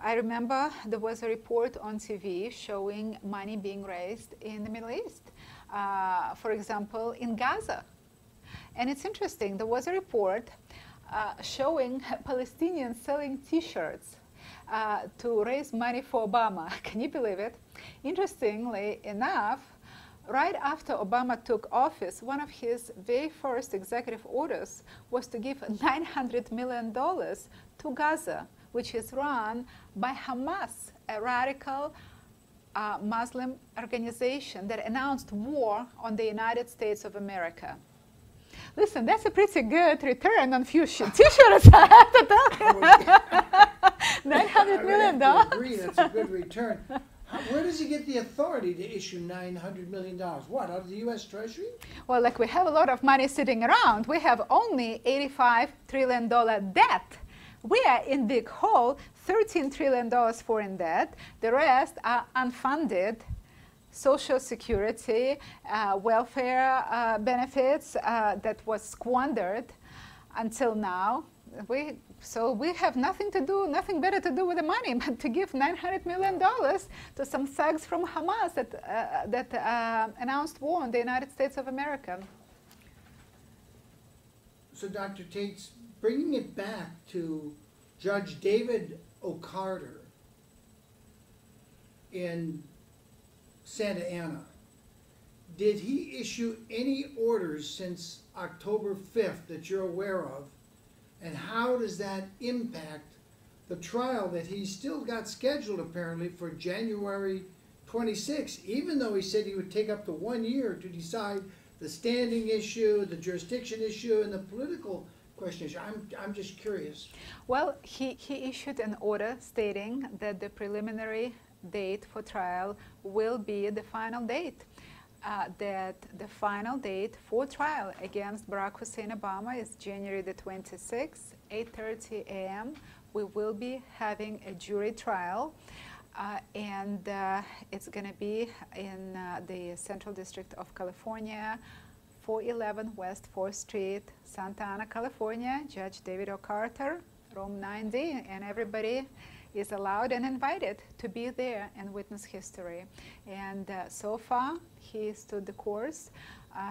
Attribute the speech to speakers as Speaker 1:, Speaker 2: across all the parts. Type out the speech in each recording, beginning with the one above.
Speaker 1: I remember there was a report on TV showing money being raised in the Middle East, for example, in Gaza. And it's interesting, there was a report showing Palestinians selling T-shirts to raise money for Obama. Can you believe it? Interestingly enough, right after Obama took office, one of his very first executive orders was to give $900 million to Gaza, which is run by Hamas, a radical Muslim organization that announced war on the United States of America. Listen, that's a pretty good return on few T-shirts, I have to tell you. $900 million.
Speaker 2: I agree, that's a good return. Where does he get the authority to issue $900 million? What, out of the U.S. Treasury?
Speaker 1: Well, like we have a lot of money sitting around. We have only $85 trillion debt. We are in big hole, $13 trillion foreign debt. The rest are unfunded Social Security, welfare benefits that was squandered until now. So we have nothing better to do with the money but to give $900 million to some thugs from Hamas that announced war on the United States of America.
Speaker 2: So Dr. Taitz, bringing it back to Judge David O'Carter in Santa Ana, did he issue any orders since October 5th that you're aware of? And how does that impact the trial that he's still got scheduled apparently for January 26th, even though he said he would take up to 1 year to decide the standing issue, the jurisdiction issue, and the political question issue? I'm just curious.
Speaker 1: Well, he issued an order stating that the preliminary date for trial will be the final date. That the final date for trial against Barack Hussein Obama is January the 26th, 8:30 a.m. We will be having a jury trial, and it's going to be in the Central District of California, 411 West 4th Street, Santa Ana, California. Judge David O'Carter, room 9D, and everybody is allowed and invited to be there and witness history. And so far, he stood the course.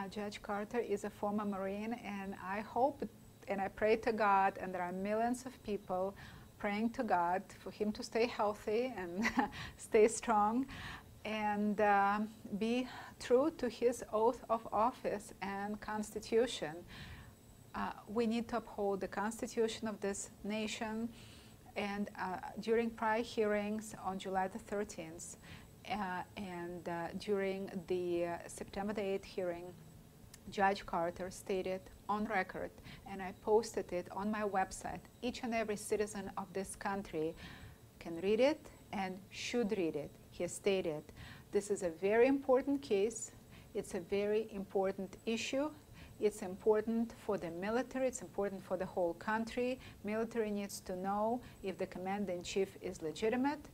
Speaker 1: Judge Carter is a former Marine, and I hope and I pray to God, and there are millions of people praying to God for him to stay healthy and stay strong and be true to his oath of office and Constitution. We need to uphold the Constitution of this nation. And during prior hearings on July the 13th and during the September the 8th hearing, Judge Carter stated on record, and I posted it on my website, each and every citizen of this country can read it and should read it. He stated, this is a very important case, it's a very important issue. It's important for the military, it's important for the whole country. Military needs to know if the commander-in-chief is legitimate.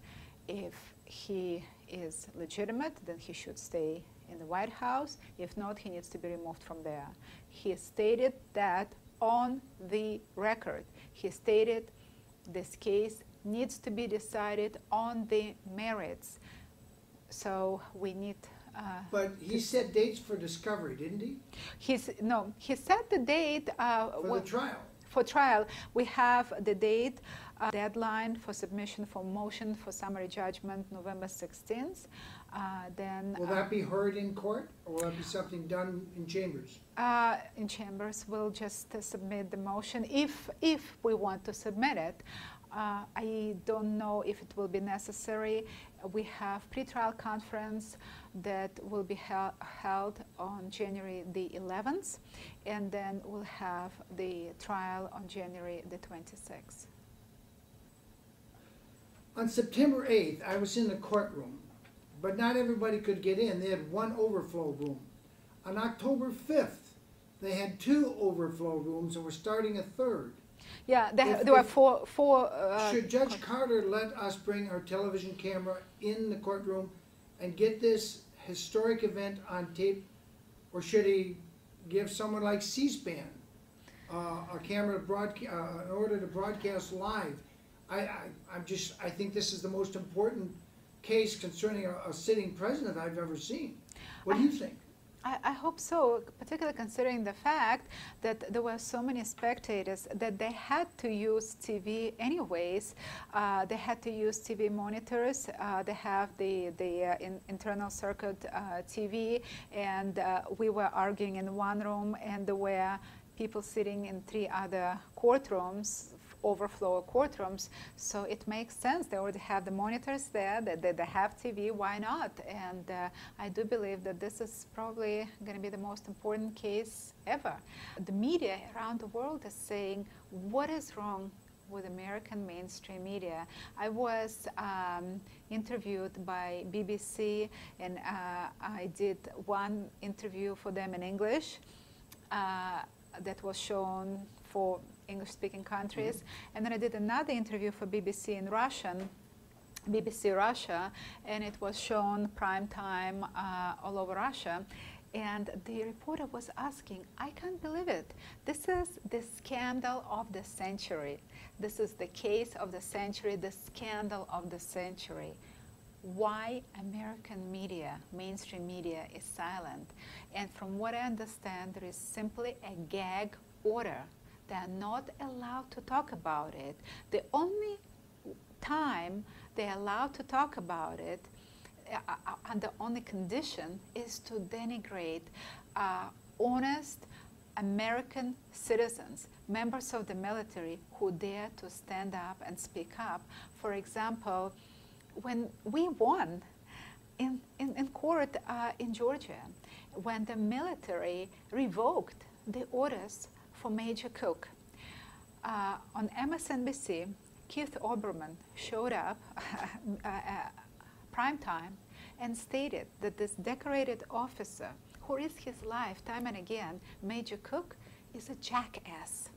Speaker 1: If he is legitimate, then he should stay in the White House. If not, he needs to be removed from there. He stated that on the record. He stated this case needs to be decided on the merits. So we need
Speaker 2: but he set dates for discovery, didn't he?
Speaker 1: He set the date
Speaker 2: for the trial.
Speaker 1: For trial, we have the date, deadline for submission for motion for summary judgment, November 16th. Then
Speaker 2: will that be heard in court, or will that be something done in chambers?
Speaker 1: In chambers, we'll just submit the motion if we want to submit it. I don't know if it will be necessary. We have pre-trial conference that will be held on January the 11th, and then we'll have the trial on January the 26th.
Speaker 2: On September 8th, I was in the courtroom, but not everybody could get in. They had one overflow room. On October 5th, they had two overflow rooms and were starting a third.
Speaker 1: Yeah, there were four.
Speaker 2: Should Judge Carter let us bring our television camera in the courtroom and get this historic event on tape, or should he give someone like C-SPAN a camera in order to broadcast live? I think this is the most important case concerning a sitting president I've ever seen. What do you think?
Speaker 1: I hope so, particularly considering the fact that there were so many spectators that they had to use TV anyways. They had to use TV monitors. They have the internal circuit TV, and we were arguing in one room, and there were people sitting in 3 other courtrooms, overflow courtrooms, so it makes sense. They already have the monitors there, they have TV, why not? And I do believe that this is probably going to be the most important case ever. The media around the world is saying, what is wrong with American mainstream media? I was interviewed by BBC, and I did one interview for them in English that was shown for English-speaking countries, and then I did another interview for BBC in Russian, BBC Russia, and it was shown prime time all over Russia. And the reporter was asking, I can't believe it. This is the scandal of the century. This is the case of the century, the scandal of the century. Why American media, mainstream media, is silent? And from what I understand, there is simply a gag order. They are not allowed to talk about it. The only time they are allowed to talk about it, and the only condition, is to denigrate honest American citizens, members of the military who dare to stand up and speak up. For example, when we won in court in Georgia, when the military revoked the orders for Major Cook, on MSNBC, Keith Olbermann showed up prime time and stated that this decorated officer who risked his life time and again, Major Cook, is a jackass.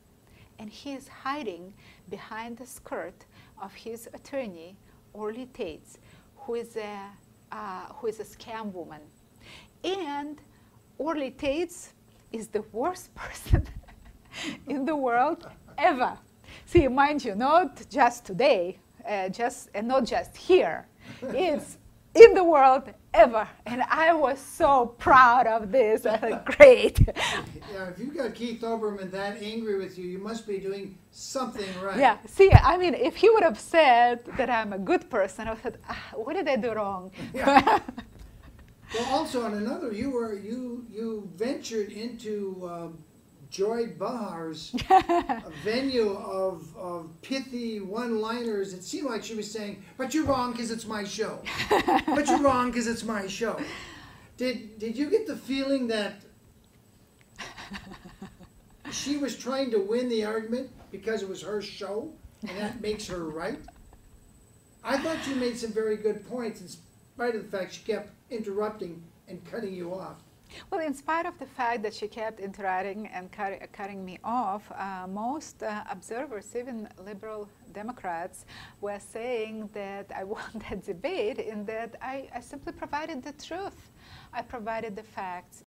Speaker 1: And he is hiding behind the skirt of his attorney, Orly Taitz, who is a scam woman. And Orly Taitz is the worst person in the world ever. See, mind you, not just today, and not just here. It's in the world ever. And I was so proud of this. Great.
Speaker 2: Yeah, if you got Keith Olbermann that angry with you, you must be doing something right.
Speaker 1: Yeah, see, I mean, if he would have said that I'm a good person, I would have said, what did I do wrong?
Speaker 2: Yeah. Well, also on another, you ventured into Joy Bahar's venue of pithy one-liners. It seemed like she was saying, but you're wrong because it's my show. But you're wrong because it's my show. Did you get the feeling that she was trying to win the argument because it was her show and that makes her right? I thought you made some very good points in spite of the fact she kept interrupting and cutting you off.
Speaker 1: Well, in spite of the fact that she kept interrupting and cutting me off, most observers, even liberal Democrats, were saying that I won that debate in that I simply provided the truth. I provided the facts.